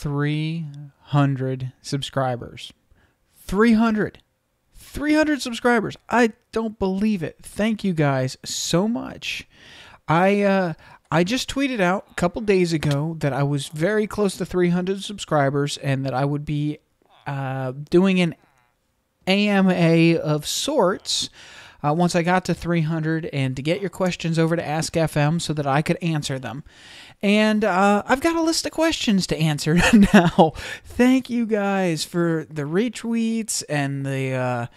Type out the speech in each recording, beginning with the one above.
300 subscribers. 300 subscribers. I don't believe it. Thank you guys so much. I just tweeted out a couple days ago that I was very close to 300 subscribers and that I would be doing an AMA of sorts once I got to 300, and to get your questions over to Ask FM so that I could answer them. And I've got a list of questions to answer now. Thank you guys for the retweets and the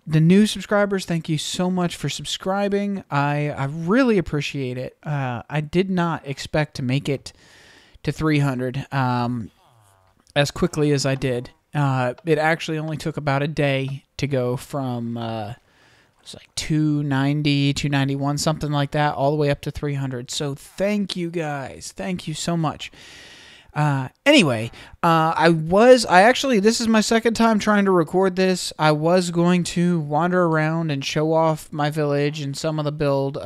new subscribers. Thank you so much for subscribing. I really appreciate it. I did not expect to make it to 300 as quickly as I did. It actually only took about a day to go from it was like 290, 291, something like that, all the way up to 300. So thank you guys. Thank you so much. Anyway, this is my second time trying to record this. I was going to wander around and show off my village and some of the build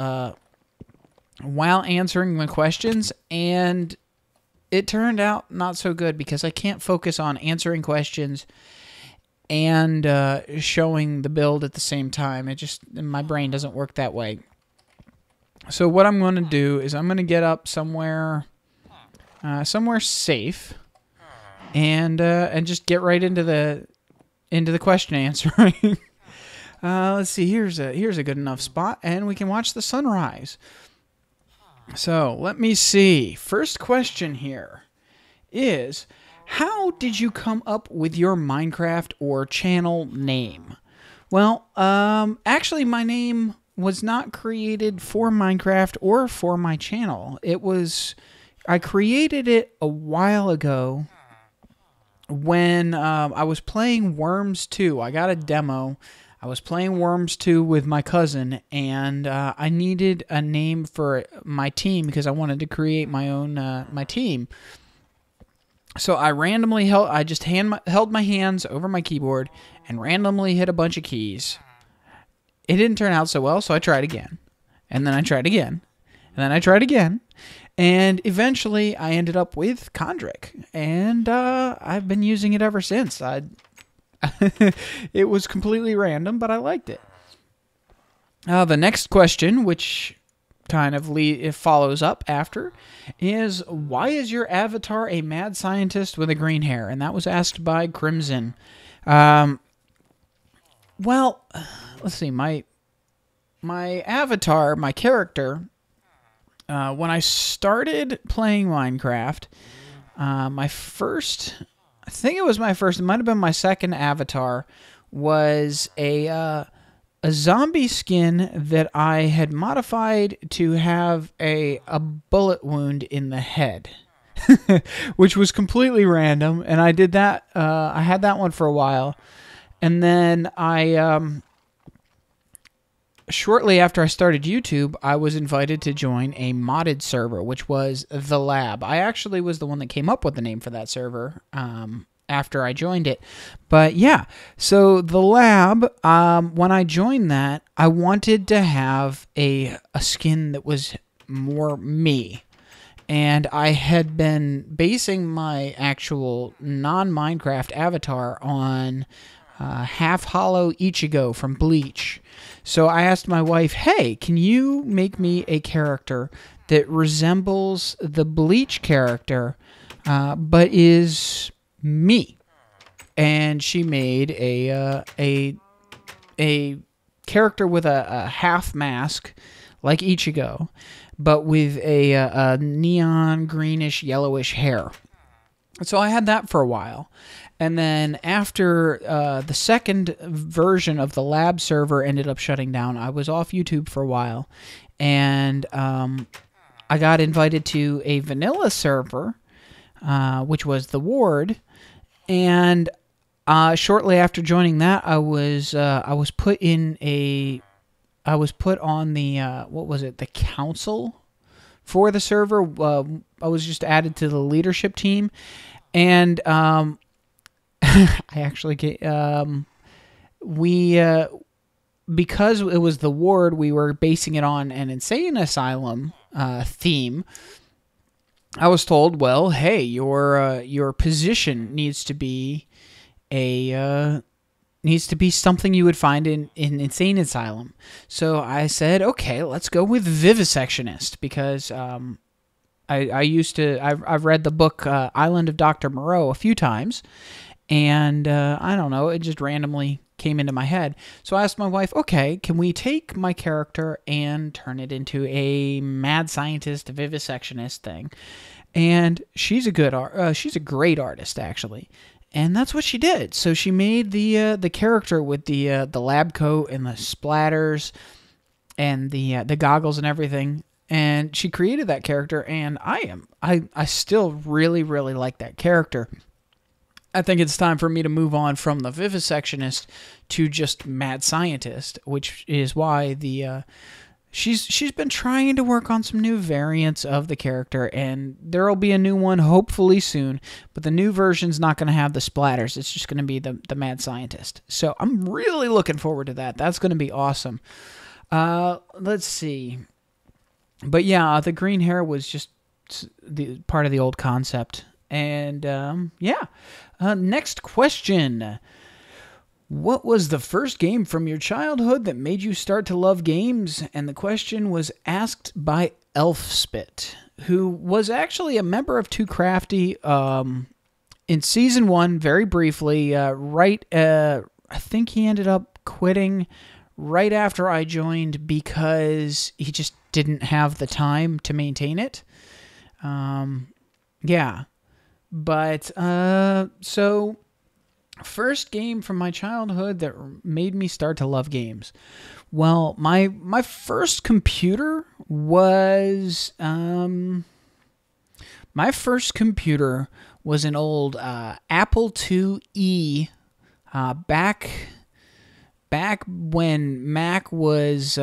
while answering the questions, and it turned out not so good because I can't focus on answering questions and showing the build at the same time. My brain doesn't work that way. So what I'm going to do is I'm going to get up somewhere safe and just get right into the question answering. Let's see. Here's a good enough spot, and we can watch the sunrise. So let me see. First question here is, how did you come up with your Minecraft or channel name? Well, actually my name was not created for Minecraft or for my channel. I created it a while ago when I was playing Worms 2. I got a demo. I was playing Worms 2 with my cousin, and I needed a name for my team because I wanted to create my own my team. So I randomly held my hands over my keyboard and randomly hit a bunch of keys. It didn't turn out so well, so I tried again, and then I tried again, and then I tried again, and eventually I ended up with Kondrik, and I've been using it ever since. It was completely random, but I liked it. The next question, which kind of follows up after, is why is your avatar a mad scientist with a green hair? And that was asked by CrimZen. Well, let's see. My avatar, my character, when I started playing Minecraft, it might have been my second avatar, was a zombie skin that I had modified to have a bullet wound in the head, which was completely random, and I did that. I had that one for a while, and then shortly after I started YouTube, I was invited to join a modded server, which was The Lab. I actually was the one that came up with the name for that server after I joined it. But yeah, so The Lab, when I joined that, I wanted to have a skin that was more me. And I had been basing my actual non-Minecraft avatar on half-hollow Ichigo from Bleach. So I asked my wife, hey, can you make me a character that resembles the Bleach character, but is me? And she made a character with a half mask, like Ichigo, but with a neon greenish yellowish hair. So I had that for a while. And then after the second version of the lab server ended up shutting down, I was off YouTube for a while. And I got invited to a vanilla server, which was the Ward. And shortly after joining that, I was put on the what was it, the council for the server. I was just added to the leadership team, and I actually get because it was the Ward, we were basing it on an insane asylum theme. I was told, well, hey, your position needs to be something you would find in Insane Asylum. So I said, okay, let's go with Vivisectionist, because I've read the book Island of Dr. Moreau a few times, and I don't know, it just randomly came into my head. So I asked my wife, okay, can we take my character and turn it into a mad scientist vivisectionist thing? And she's a great artist, actually. And that's what she did. So she made the character with the lab coat and the splatters and the goggles and everything. And she created that character, and I still really, really like that character. I think it's time for me to move on from the vivisectionist to just mad scientist, which is why she's been trying to work on some new variants of the character, and there'll be a new one hopefully soon, but the new version's not going to have the splatters. It's just going to be the mad scientist. So I'm really looking forward to that. That's going to be awesome. Let's see. But yeah, the green hair was just the part of the old concept. And yeah. Next question. What was the first game from your childhood that made you start to love games? And the question was asked by ElfSpit, who was actually a member of Too Crafty in Season 1, very briefly. I think he ended up quitting right after I joined because he just didn't have the time to maintain it. Yeah. But, so, first game from my childhood that made me start to love games. Well, my first computer was, an old Apple IIe, back when Mac was,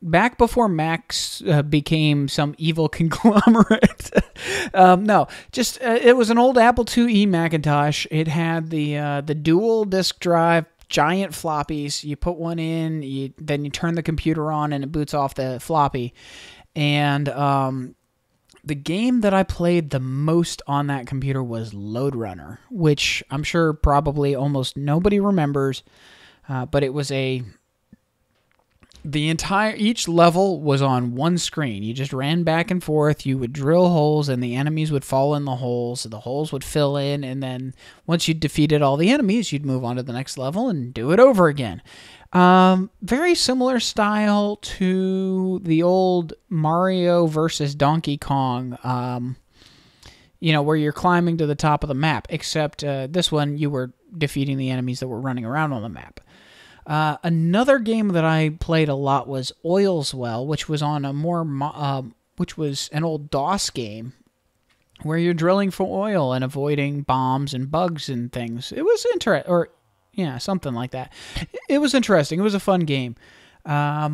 back before Macs became some evil conglomerate. No, just it was an old Apple IIe Macintosh. It had the dual disk drive, giant floppies. You put one in, then you turn the computer on, and it boots off the floppy. And the game that I played the most on that computer was Lode Runner, which I'm sure probably almost nobody remembers, but it was each level was on one screen. You just ran back and forth. You would drill holes, and the enemies would fall in the holes. The holes would fill in, and then once you defeated all the enemies, you'd move on to the next level and do it over again. Very similar style to the old Mario versus Donkey Kong, where you're climbing to the top of the map, except this one you were defeating the enemies that were running around on the map. Another game that I played a lot was Oil's Well, which was on which was an old DOS game where you're drilling for oil and avoiding bombs and bugs and things. It was something like that. It was interesting. It was a fun game. I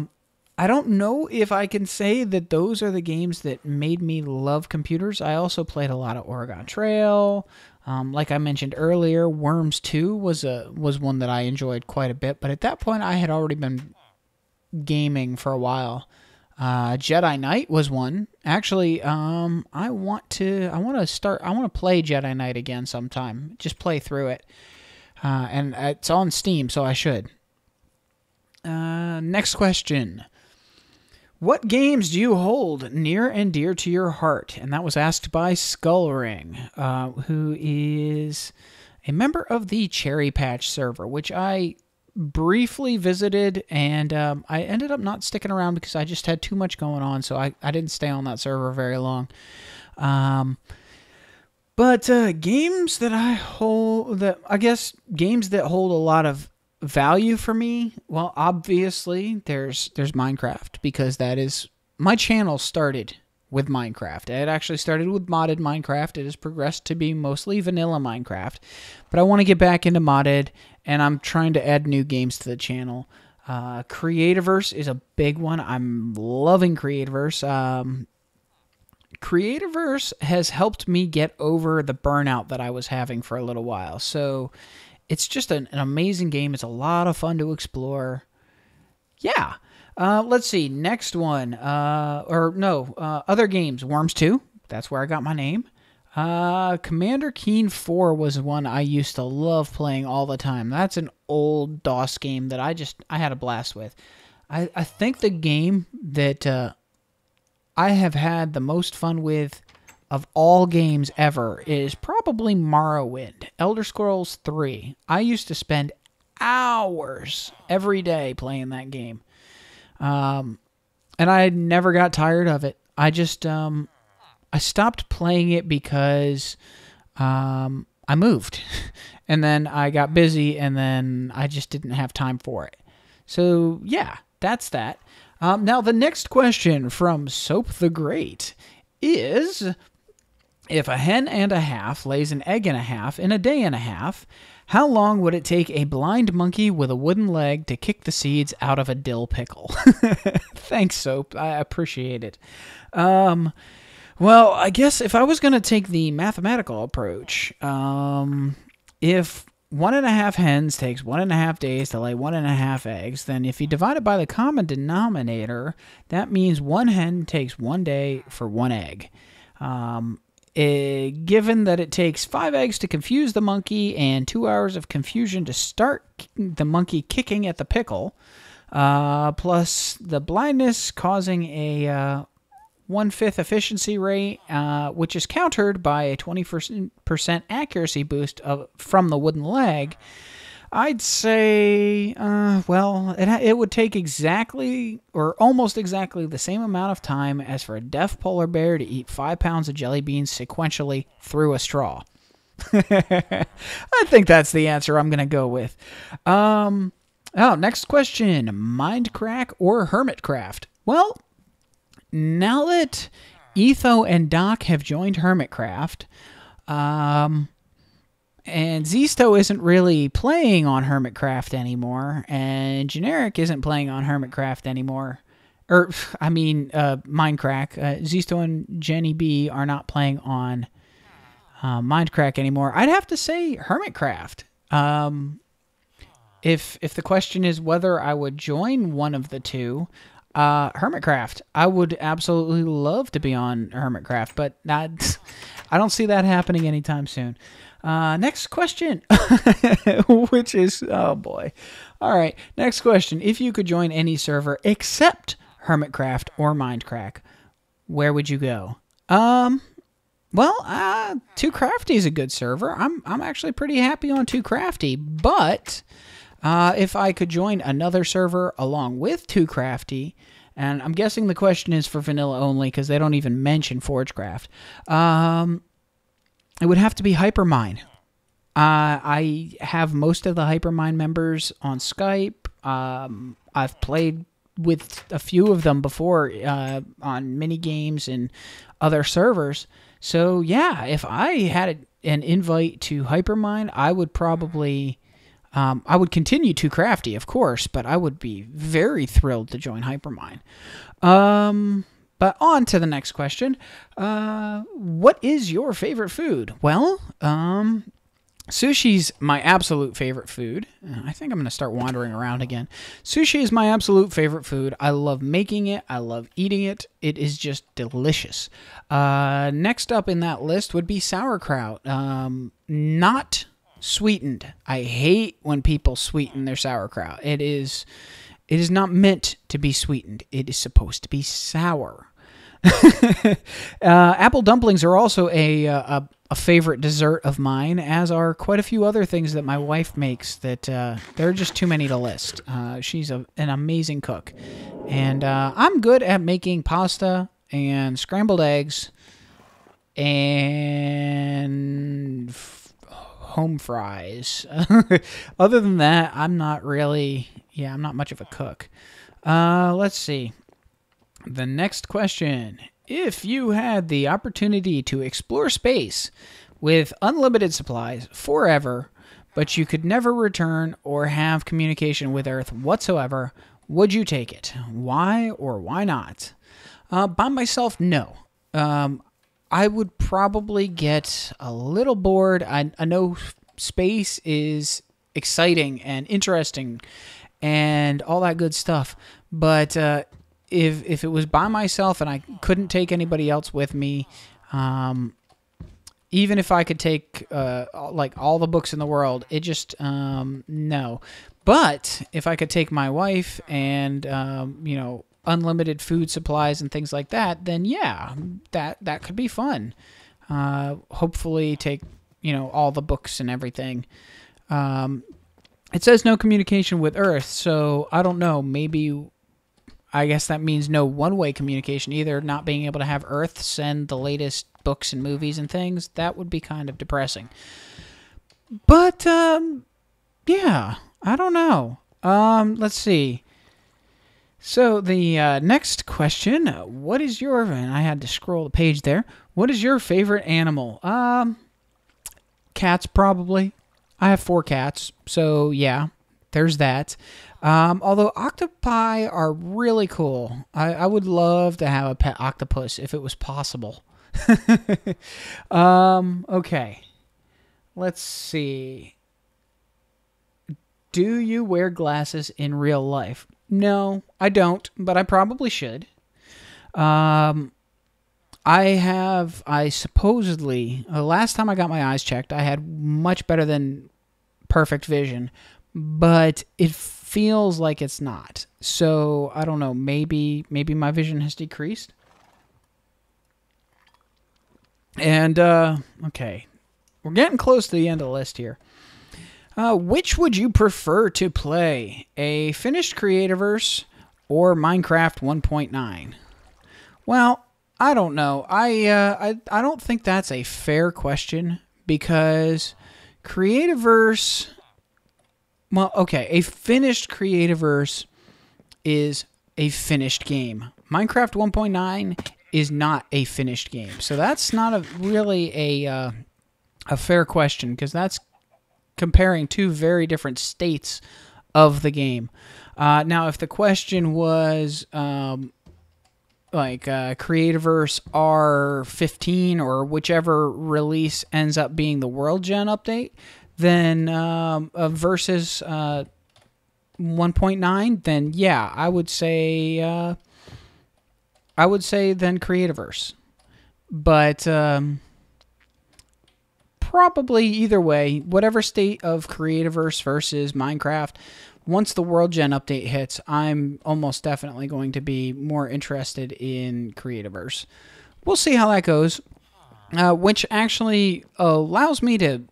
don't know if I can say that those are the games that made me love computers. I also played a lot of Oregon Trail. Like I mentioned earlier, Worms 2 was one that I enjoyed quite a bit, but at that point I had already been gaming for a while. Jedi Knight was one. Actually, I want to play Jedi Knight again sometime. Just play through it. And it's on Steam, so I should. Next question. What games do you hold near and dear to your heart? And that was asked by Skullring, who is a member of the Cherry Patch server, which I briefly visited, and I ended up not sticking around because I just had too much going on, so I didn't stay on that server very long. But games that games that hold a lot of value for me, well, obviously there's Minecraft, because that is my channel started with Minecraft. It actually started with modded Minecraft. It has progressed to be mostly vanilla Minecraft, but I want to get back into modded, and I'm trying to add new games to the channel. Creativerse is a big one. I'm loving Creativerse. Creativerse has helped me get over the burnout that I was having for a little while, so it's just an amazing game. It's a lot of fun to explore. Yeah. Let's see. Next one. Other games. Worms 2. That's where I got my name. Commander Keen 4 was one I used to love playing all the time. That's an old DOS game that I had a blast with. I think the game that I have had the most fun with of all games ever is probably Morrowind, Elder Scrolls 3. I used to spend hours every day playing that game. And I never got tired of it. I just, I stopped playing it because I moved. And then I got busy, and then I just didn't have time for it. So, yeah, that's that. Now, the next question from Soap the Great is, if a hen and a half lays an egg and a half in a day and a half, how long would it take a blind monkey with a wooden leg to kick the seeds out of a dill pickle? Thanks, Soap. I appreciate it. Well, I guess if I was going to take the mathematical approach, if 1.5 hens takes 1.5 days to lay 1.5 eggs, then if you divide it by the common denominator, that means 1 hen takes 1 day for 1 egg. Given that it takes 5 eggs to confuse the monkey and 2 hours of confusion to start the monkey kicking at the pickle, plus the blindness causing a 1/5 efficiency rate, which is countered by a 20% accuracy boost from the wooden leg, I'd say, it would take exactly or almost exactly the same amount of time as for a deaf polar bear to eat 5 pounds of jelly beans sequentially through a straw. I think that's the answer I'm going to go with. Next question. Mindcrack or Hermitcraft? Well, now that Etho and Doc have joined Hermitcraft, and Zisto isn't really playing on Hermitcraft anymore, and Generic isn't playing on Hermitcraft anymore. Mindcrack. Zisto and Jenny B are not playing on Mindcrack anymore. I'd have to say Hermitcraft. If the question is whether I would join one of the two, Hermitcraft. I would absolutely love to be on Hermitcraft, but I don't see that happening anytime soon. Next question, which is, oh boy. All right, next question. If you could join any server except Hermitcraft or Mindcrack, where would you go? Too Crafty is a good server. I'm actually pretty happy on Too Crafty, but if I could join another server along with Too Crafty, and I'm guessing the question is for vanilla only because they don't even mention Forgecraft, it would have to be Hypermine. I have most of the Hypermine members on Skype. I've played with a few of them before on mini games and other servers. So yeah, if I had an invite to Hypermine, I would probably... I would continue Too Crafty, of course, but I would be very thrilled to join Hypermine. But on to the next question. What is your favorite food? Well, sushi's my absolute favorite food. I think I'm going to start wandering around again. Sushi is my absolute favorite food. I love making it. I love eating it. It is just delicious. Next up in that list would be sauerkraut. Not sweetened. I hate when people sweeten their sauerkraut. It is not meant to be sweetened. It is supposed to be sour. Apple dumplings are also a favorite dessert of mine, as are quite a few other things that my wife makes that there are just too many to list. She's an amazing cook. And I'm good at making pasta and scrambled eggs and home fries. Other than that, I'm not much of a cook. Let's see. The next question. If you had the opportunity to explore space with unlimited supplies forever, but you could never return or have communication with Earth whatsoever, would you take it? Why or why not? By myself, no. I would probably get a little bored. I know space is exciting and interesting and all that good stuff. But if it was by myself and I couldn't take anybody else with me, even if I could take like all the books in the world, it just no. But if I could take my wife and you know, unlimited food supplies and things like that, then yeah, that could be fun. Hopefully take, you know, all the books and everything. It says no communication with Earth, so I don't know. Maybe, I guess that means no one-way communication either, not being able to have Earth send the latest books and movies and things. That would be kind of depressing. But, yeah, I don't know. Let's see. So the next question, what is your, and I had to scroll the page there, what is your favorite animal? Cats, probably. I have 4 cats, so yeah, there's that. Although octopi are really cool. I would love to have a pet octopus if it was possible. Okay. Let's see. Do you wear glasses in real life? No, I don't, but I probably should. I supposedly, last time I got my eyes checked, I had much better than perfect vision, but it feels like it's not. So, I don't know, maybe my vision has decreased. And, okay, we're getting close to the end of the list here. Which would you prefer to play, a finished creativerse or Minecraft 1.9? Well, I don't know. I don't think that's a fair question because creativerse, well, okay, a finished creativerse is a finished game. Minecraft 1.9 is not a finished game, so that's not really a fair question because that's comparing 2 very different states of the game. Now, if the question was like Creativerse R15 or whichever release ends up being the World Gen update, then versus 1.9, then yeah, I would say then Creativerse. But probably either way, whatever state of Creativerse versus Minecraft, once the World Gen update hits, I'm almost definitely going to be more interested in Creativerse. We'll see how that goes, which actually allows me to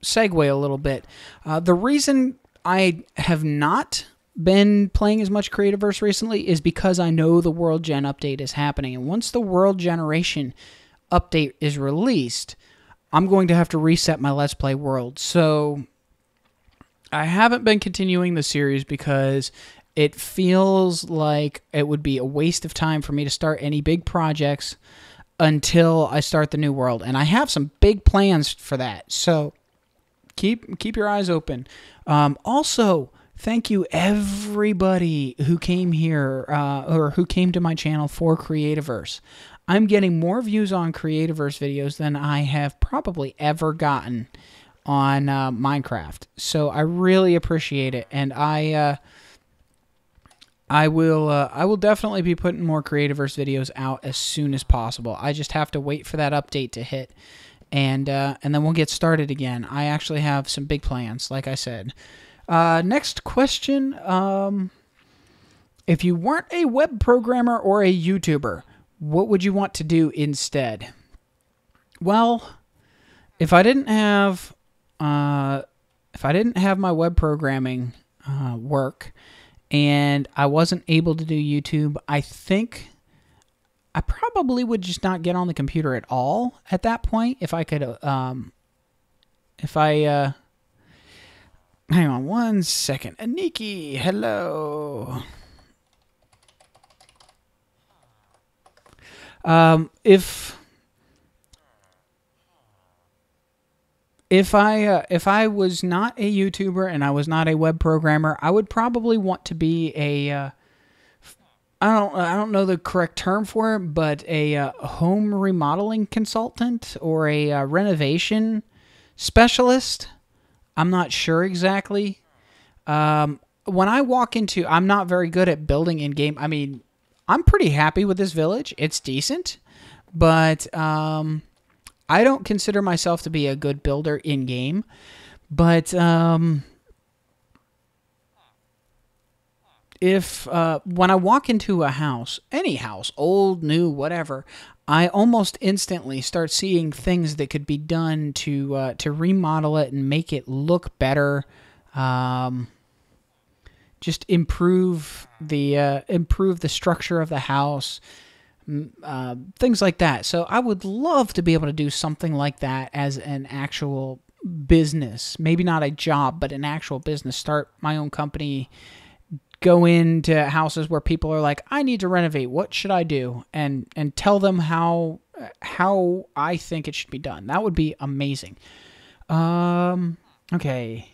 segue a little bit. The reason I have not been playing as much Creativerse recently is because I know the World Gen update is happening, and once the World Generation update is released, I'm going to have to reset my Let's Play world. So I haven't been continuing the series because it feels like it would be a waste of time for me to start any big projects until I start the new world. And I have some big plans for that. So keep your eyes open. Also, thank you everybody who came here or who came to my channel for Creativerse. I'm getting more views on Creativerse videos than I have probably ever gotten on Minecraft. So I really appreciate it, and I will definitely be putting more Creativerse videos out as soon as possible. I just have to wait for that update to hit, and then we'll get started again. I actually have some big plans, like I said. Next question: if you weren't a web programmer or a YouTuber, what would you want to do instead? Well, if I didn't have my web programming work and I wasn't able to do YouTube, I think I probably would just not get on the computer at all at that point. If I could, hang on one second. Aniki, hello. If I was not a YouTuber and I was not a web programmer, I would probably want to be a I don't know the correct term for it, but a home remodeling consultant or a renovation specialist. I'm not sure exactly. when I walk into, I'm not very good at building in game. I mean, I'm pretty happy with this village. It's decent, but I don't consider myself to be a good builder in game. But if when I walk into a house, any house, old, new, whatever, I almost instantly start seeing things that could be done to remodel it and make it look better. Just improve the structure of the house, things like that. So I would love to be able to do something like that as an actual business. Maybe not a job, but an actual business. Start my own company. Go into houses where people are like, I need to renovate. What should I do? And tell them how I think it should be done. That would be amazing. Okay.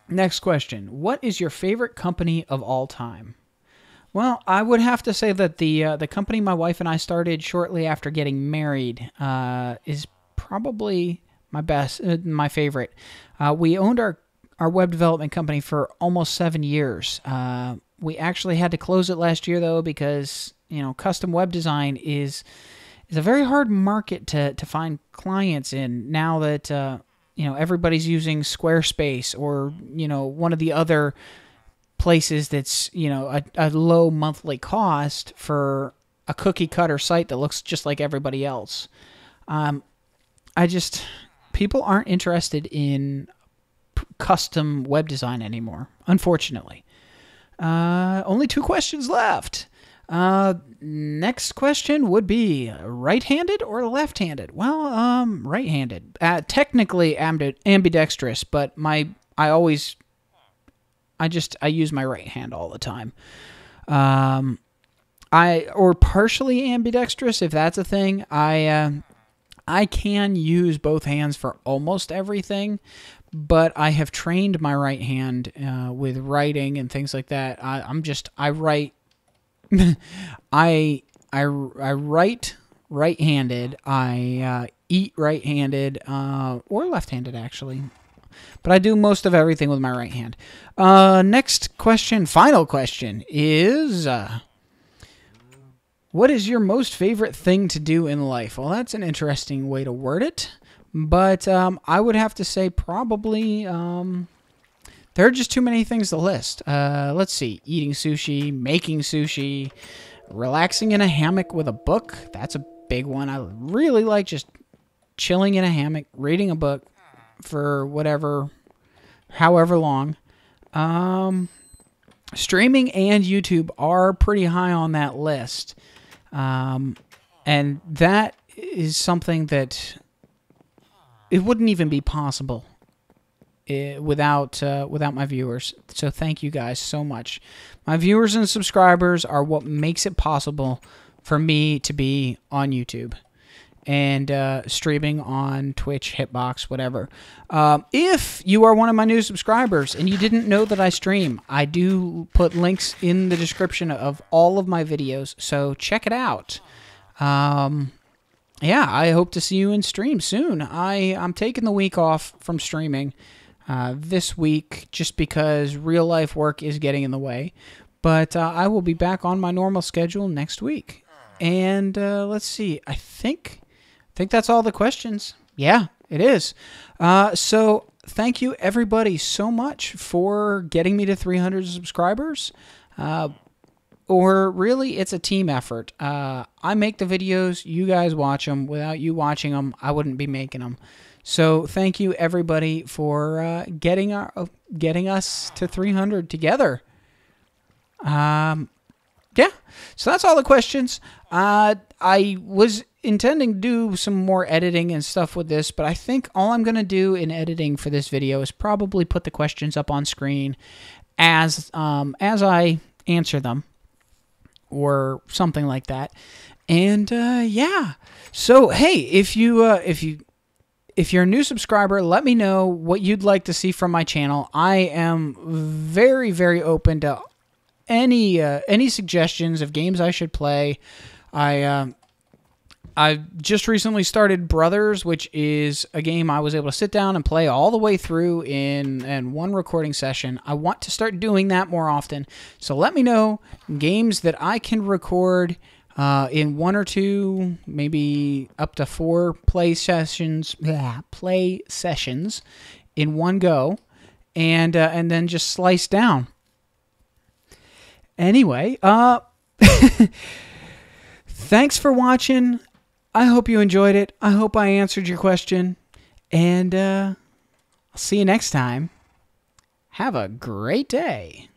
Next question. What is your favorite company of all time? Well, I would have to say that the company my wife and I started shortly after getting married is probably my favorite. We owned our web development company for almost 7 years. We actually had to close it last year, though, because custom web design is a very hard market to find clients in now that everybody's using Squarespace or one of the other places that's a low monthly cost for a cookie cutter site that looks just like everybody else. People aren't interested in custom web design anymore, unfortunately. Only 2 questions left. Next question would be right-handed or left-handed? Well, right-handed. Technically ambidextrous, but I use my right hand all the time. Or partially ambidextrous, if that's a thing. I can use both hands for almost everything, but I have trained my right hand with writing and things like that. I write. I write right-handed. I eat right-handed or left-handed, actually. But I do most of everything with my right hand. Next question, final question, is what is your most favorite thing to do in life? Well, that's an interesting way to word it. But I would have to say probably there are just too many things to list. Let's see. Eating sushi, making sushi, relaxing in a hammock with a book. That's a big one. I really like just chilling in a hammock, reading a book for however long. Streaming and YouTube are pretty high on that list. And that is something that it wouldn't even be possible without my viewers. So thank you guys so much. My viewers and subscribers are what makes it possible for me to be on YouTube and streaming on Twitch, Hitbox, whatever. If you are one of my new subscribers and you didn't know that I stream, I do put links in the description of all of my videos, so check it out. Yeah, I hope to see you in stream soon. I'm taking the week off from streaming this week just because real life work is getting in the way. But I will be back on my normal schedule next week. And let's see. I think that's all the questions. Yeah, it is. So thank you everybody so much for getting me to 300 subscribers. Or really, it's a team effort. I make the videos, you guys watch them. Without you watching them, I wouldn't be making them. So thank you, everybody, for getting us to 300 together. Yeah, so that's all the questions. I was intending to do some more editing and stuff with this, but I think all I'm going to do in editing for this video is probably put the questions up on screen as I answer them, or something like that. And yeah, so hey, if you're a new subscriber, let me know what you'd like to see from my channel. I am very, very open to any suggestions of games I should play. I just recently started Brothers, which is a game I was able to sit down and play all the way through in one recording session. I want to start doing that more often. So let me know games that I can record in 1 or 2, maybe up to 4 play sessions in one go, and then just slice down. Anyway, thanks for watching. I hope you enjoyed it. I hope I answered your question. And I'll see you next time. Have a great day.